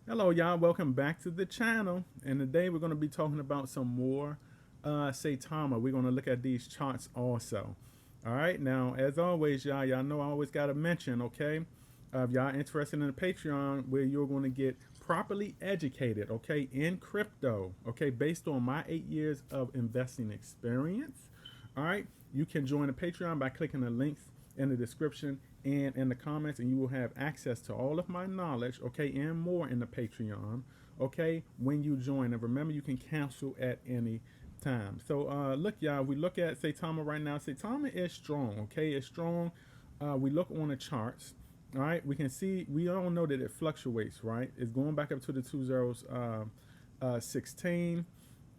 Hello, y'all. Welcome back to the channel. And today we're going to be talking about some more Saitama. We're going to look at these charts also. All right. Now, as always, y'all know I always got to mention, okay, if y'all interested in the Patreon, where you're going to get properly educated, okay, in crypto, okay, based on my 8 years of investing experience. All right. You can join the Patreon by clicking the links in the description and in the comments, and you will have access to all of my knowledge, okay, and more in the Patreon, okay, when you join. And remember, you can cancel at any time. So look, y'all, we look at Saitama right now. Saitama is strong, okay, it's strong. We look on the charts. All right, we can see, we all know that it fluctuates, right? It's going back up to the 2016.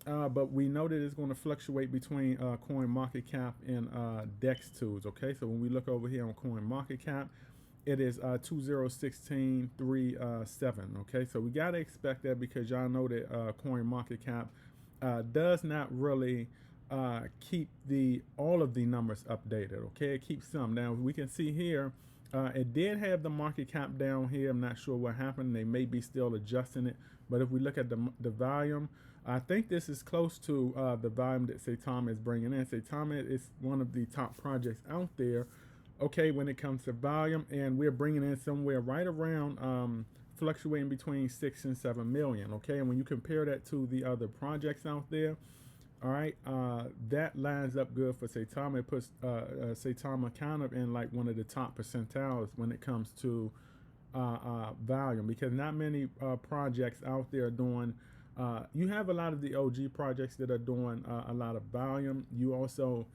But we know that it's going to fluctuate between coin market cap and dex tools. Okay, so when we look over here on coin market cap, it is 2016.37. Okay, so we got to expect that, because y'all know that coin market cap does not really keep the all of the numbers updated. Okay, it keeps some. Now we can see here, it did have the market cap down here. I'm not sure what happened. They may be still adjusting it. But if we look at the volume, I think this is close to the volume that Saitama is bringing in. Saitama is one of the top projects out there, okay, when it comes to volume. And we're bringing in somewhere right around fluctuating between 6 and 7 million, okay? And when you compare that to the other projects out there, all right, that lines up good for Saitama. It puts Saitama kind of in like one of the top percentiles when it comes to volume, because not many projects out there are doing. You have a lot of the OG projects that are doing a lot of volume. You also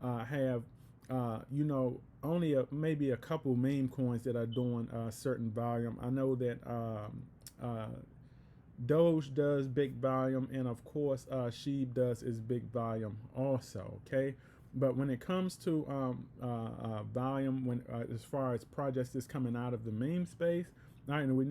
have, only maybe a couple meme coins that are doing certain volume. I know that uh, Doge does big volume, and of course, Sheeb does is big volume also. Okay, but when it comes to volume, when as far as projects that's coming out of the meme space, all right, and we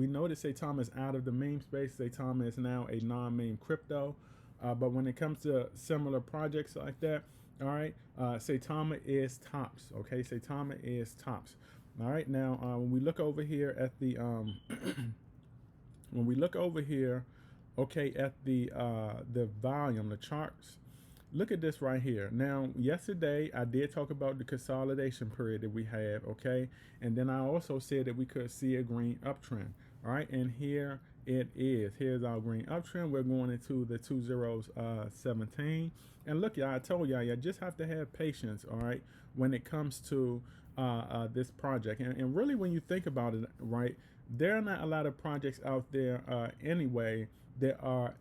know that Saitama is out of the meme space. Saitama is now a non-meme crypto. But when it comes to similar projects like that, all right, Saitama is tops. Okay, Saitama is tops. All right, now when we look over here at the when we look over here, okay, at the volume, the charts, look at this right here. Now, yesterday I did talk about the consolidation period that we have, okay, and then I also said that we could see a green uptrend. All right, and here it is. Here's our green uptrend. We're going into the 2017, and look, y'all, I told y'all, you just have to have patience, all right, when it comes to this project. And really, when you think about it, right, there are not a lot of projects out there anyway that are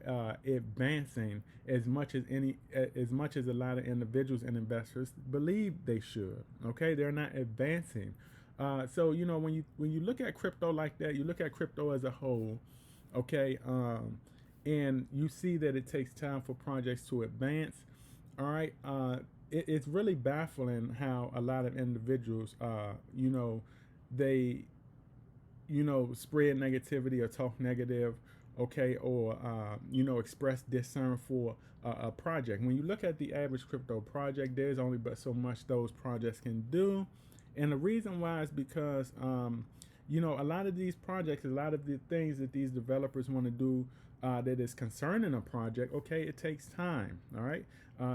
advancing as much as a lot of individuals and investors believe they should. Okay, they're not advancing. So when you look at crypto like that, you look at crypto as a whole. Okay, and you see that it takes time for projects to advance. All right, it's really baffling how a lot of individuals, they spread negativity or talk negative, okay, or express discern for a project. When you look at the average crypto project, there's only but so much those projects can do. And the reason why is because a lot of these projects, a lot of the things that these developers want to do that is concerning a project, okay, it takes time. All right,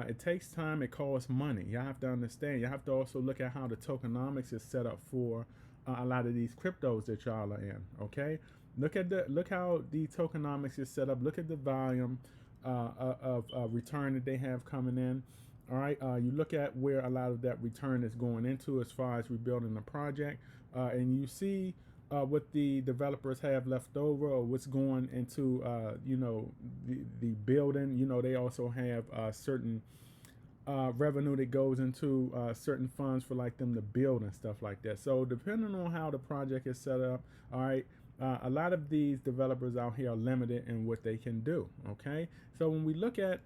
it takes time. It costs money. You have to understand. You have to also look at how the tokenomics is set up for a lot of these cryptos that y'all are in. Okay, look how the tokenomics is set up. Look at the volume of return that they have coming in. All right, you look at where a lot of that return is going into as far as rebuilding the project, and you see what the developers have left over, or what's going into the building. They also have certain revenue that goes into certain funds for like them to build and stuff like that. So depending on how the project is set up, all right, a lot of these developers out here are limited in what they can do. Okay, so when we look at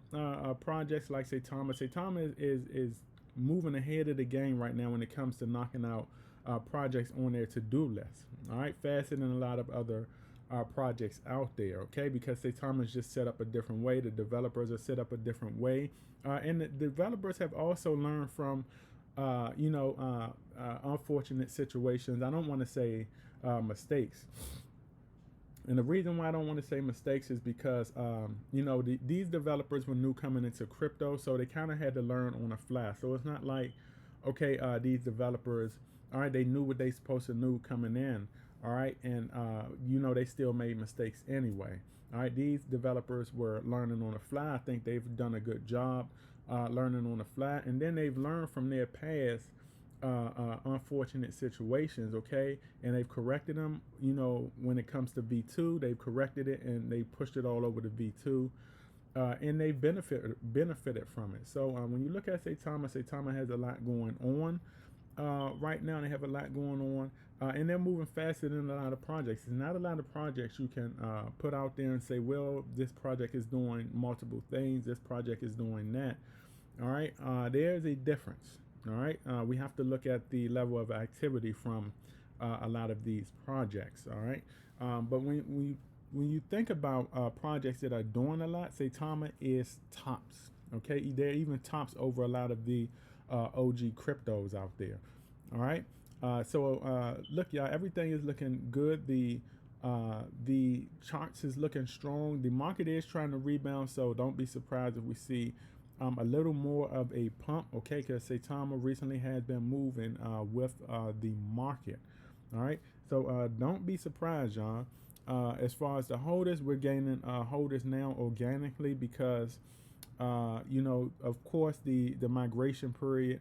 projects like Saitama is moving ahead of the game right now when it comes to knocking out projects on their to-do list. All right, faster than a lot of other projects out there, okay? Because Saitama is just set up a different way. The developers are set up a different way, and the developers have also learned from, unfortunate situations. I don't want to say mistakes. And the reason why I don't want to say mistakes is because, these developers were new coming into crypto, so they kind of had to learn on the fly. So it's not like, okay, these developers, all right, they knew what they supposed to knew coming in, all right, and they still made mistakes anyway. All right, these developers were learning on the fly. I think they've done a good job learning on the fly, and then they've learned from their past unfortunate situations, okay, and they've corrected them. When it comes to V2, they've corrected it and they pushed it all over to V2, and they benefited from it. So when you look at Saitama has a lot going on. Right now, they have a lot going on, and they're moving faster than a lot of projects. There's not a lot of projects you can put out there and say, well, this project is doing multiple things, this project is doing that. All right, there's a difference. All right, we have to look at the level of activity from a lot of these projects. All right, but when you think about projects that are doing a lot, Saitama is tops. Okay, they're even tops over a lot of the OG cryptos out there. All right, look, y'all, everything is looking good. The charts is looking strong. The market is trying to rebound, so don't be surprised if we see a little more of a pump, okay, because Saitama recently has been moving with the market. All right, so don't be surprised, y'all. As far as the holders, we're gaining holders now organically because, of course, the migration period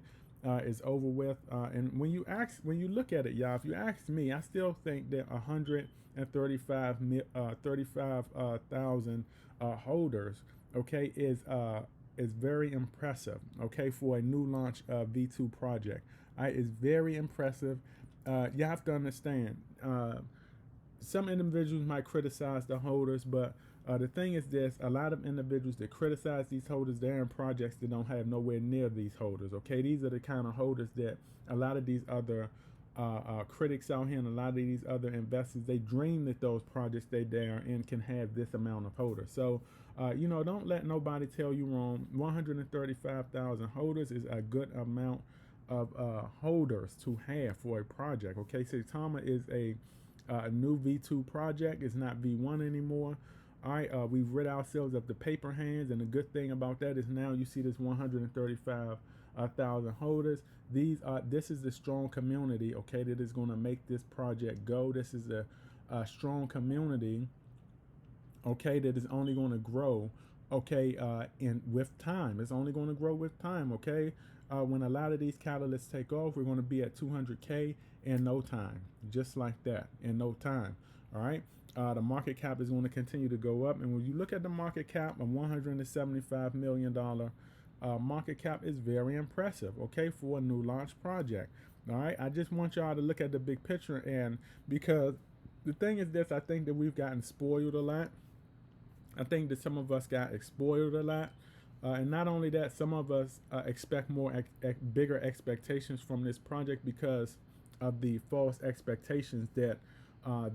is over with. And when you look at it, y'all, if you ask me, I still think that 35,000 holders, okay, is very impressive, okay, for a new launch V2 project. It's very impressive. You have to understand, some individuals might criticize the holders, but the thing is this: a lot of individuals that criticize these holders, they're in projects that don't have nowhere near these holders, okay? These are the kind of holders that a lot of these other critics out here and a lot of these other investors, they dream that those projects they are in can have this amount of holders. So, don't let nobody tell you wrong. 135,000 holders is a good amount of holders to have for a project, okay? Saitama is a new V2 project. It's not V1 anymore. All right, we've rid ourselves of the paper hands, and the good thing about that is now you see this 135,000 holders. This is the strong community, okay, that is going to make this project go. This is a strong community, okay, that is only going to grow, okay, with time. It's only going to grow with time, okay. When a lot of these catalysts take off, we're going to be at 200K in no time, just like that, in no time. All right. The market cap is going to continue to go up, and when you look at the market cap of $175 million market cap is very impressive, okay, for a new launch project. All right, I just want y'all to look at the big picture, and because the thing is this, I think that we've gotten spoiled a lot. I think that some of us got spoiled a lot. And not only that, some of us expect bigger expectations from this project because of the false expectations that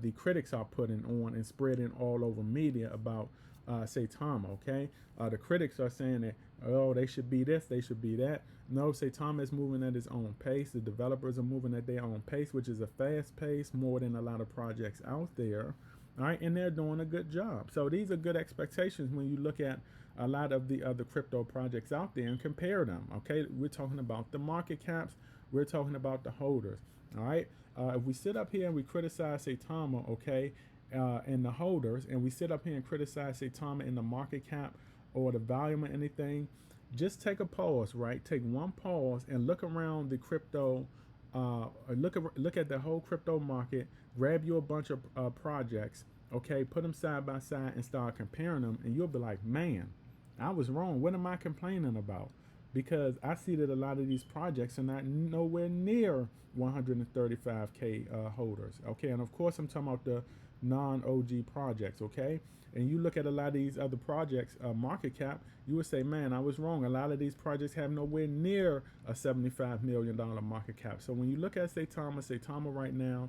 the critics are putting on and spreading all over media about Saitama, okay? The critics are saying that, oh, they should be this, they should be that. No, Saitama is moving at his own pace. The developers are moving at their own pace, which is a fast pace, more than a lot of projects out there. All right, and they're doing a good job. So these are good expectations when you look at a lot of the other crypto projects out there and compare them. Okay, we're talking about the market caps, we're talking about the holders. All right, if we sit up here and we criticize Saitama, okay, and the holders, and we sit up here and criticize Saitama in the market cap or the volume or anything, just take a pause, right? Take one pause and look around the crypto. Look at the whole crypto market. Grab you a bunch of projects, okay, put them side by side and start comparing them, and you'll be like, man, I was wrong. What am I complaining about? Because I see that a lot of these projects are not nowhere near 135K holders, okay? And of course, I'm talking about the non-OG projects, okay? And you look at a lot of these other projects, market cap, you would say, man, I was wrong. A lot of these projects have nowhere near a $75 million market cap. So when you look at Saitama right now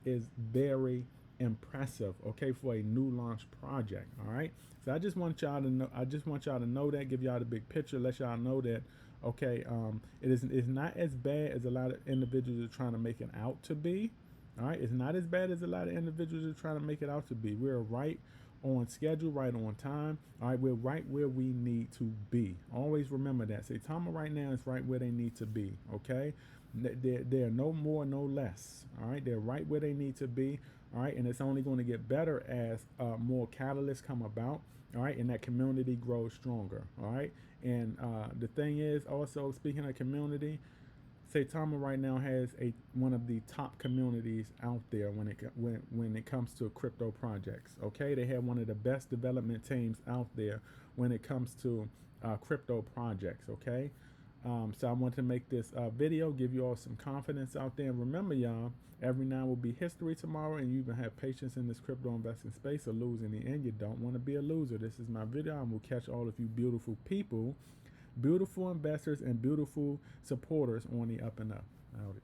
is very impressive, okay, for a new launch project. All right, so I just want y'all to know that, give y'all the big picture, let y'all know that, okay, it's not as bad as a lot of individuals are trying to make it out to be. All right, it's not as bad as a lot of individuals are trying to make it out to be. We're right on schedule, right on time. All right, we're right where we need to be. Always remember that. Saitama right now is right where they need to be. Okay, they're no more, no less. All right, they're right where they need to be. All right, and it's only going to get better as more catalysts come about. All right, and that community grows stronger. All right, and the thing is, also speaking of community, Saitama right now has one of the top communities out there when it comes to crypto projects. Okay, they have one of the best development teams out there when it comes to crypto projects. Okay, so I want to make this video, give you all some confidence out there. And remember, y'all, every now will be history tomorrow, and you can have patience in this crypto investing space or lose in the end. You don't want to be a loser. This is my video. I'm gonna catch all of you beautiful people, beautiful investors, and beautiful supporters on the up and up. Out.